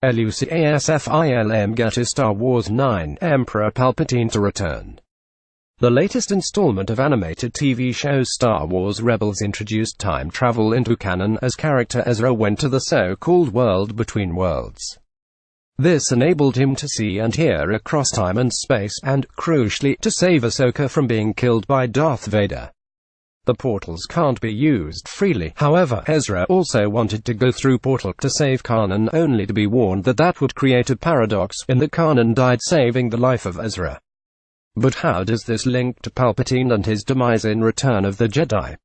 LUCASFILM GETTYStar Wars 9 Emperor Palpatine to return. The latest installment of animated TV show Star Wars Rebels introduced time travel into canon as character Ezra went to the so-called world between worlds. This enabled him to see and hear across time and space, and, crucially, to save Ahsoka from being killed by Darth Vader. The portals can't be used freely, however. Ezra also wanted to go through portal to save Kanan, only to be warned that that would create a paradox, in that Kanan died saving the life of Ezra. But how does this link to Palpatine and his demise in Return of the Jedi?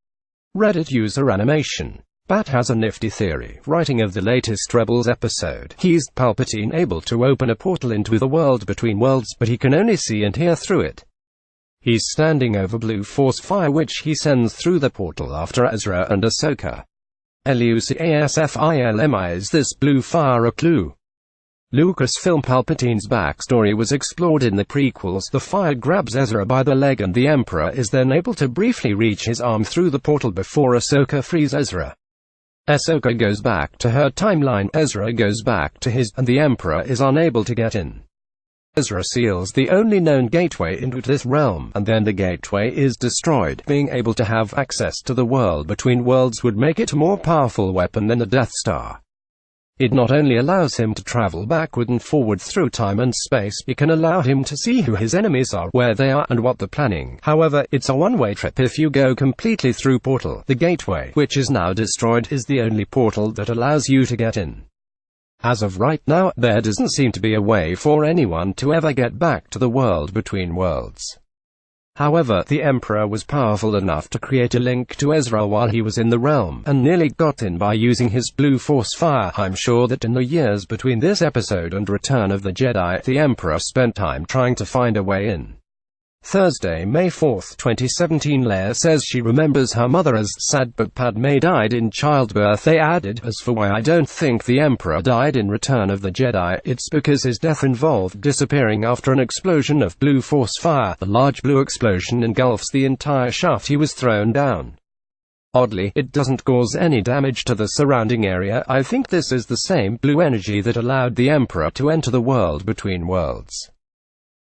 Reddit user Animation Bat has a nifty theory, writing of the latest Rebels episode. He's Palpatine able to open a portal into the world between worlds, but he can only see and hear through it. He's standing over blue force fire which he sends through the portal after Ezra and Ahsoka. LUCASFILM. Is this blue fire a clue? Lucasfilm. Palpatine's backstory was explored in the prequels. The fire grabs Ezra by the leg and the Emperor is then able to briefly reach his arm through the portal before Ahsoka frees Ezra. Ahsoka goes back to her timeline, Ezra goes back to his, and the Emperor is unable to get in. Ezra seals the only known gateway into this realm, and then the gateway is destroyed. Being able to have access to the world between worlds would make it a more powerful weapon than the Death Star. It not only allows him to travel backward and forward through time and space, it can allow him to see who his enemies are, where they are, and what they're planning. However, it's a one-way trip if you go completely through portal. The gateway, which is now destroyed, is the only portal that allows you to get in. As of right now, there doesn't seem to be a way for anyone to ever get back to the world between worlds. However, the Emperor was powerful enough to create a link to Ezra while he was in the realm, and nearly got in by using his blue force fire. I'm sure that in the years between this episode and Return of the Jedi, the Emperor spent time trying to find a way in. Thursday, May 4, 2017. Leia says she remembers her mother as sad, but Padme died in childbirth. They added, as for why I don't think the Emperor died in Return of the Jedi, it's because his death involved disappearing after an explosion of blue force fire. The large blue explosion engulfs the entire shaft he was thrown down. Oddly, it doesn't cause any damage to the surrounding area. I think this is the same blue energy that allowed the Emperor to enter the world between worlds.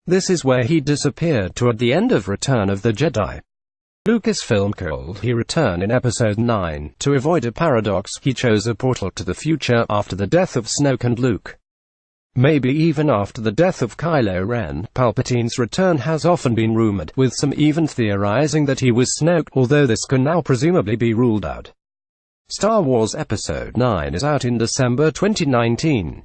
This is where he disappeared to at the end of Return of the Jedi. Lucasfilm called he return in Episode 9. To avoid a paradox, he chose a portal to the future, after the death of Snoke and Luke. Maybe even after the death of Kylo Ren. Palpatine's return has often been rumored, with some even theorizing that he was Snoke, although this can now presumably be ruled out. Star Wars Episode 9 is out in December 2019.